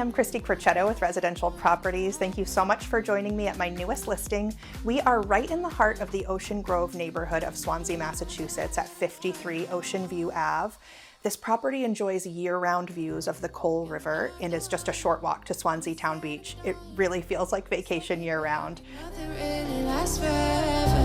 I'm Christy Crochetto with Residential Properties. Thank you so much for joining me at my newest listing. We are right in the heart of the Ocean Grove neighborhood of Swansea, Massachusetts at 53 Ocean View Ave. This property enjoys year-round views of the Coal River and is just a short walk to Swansea Town Beach. It really feels like vacation year-round. Nothing really lasts forever.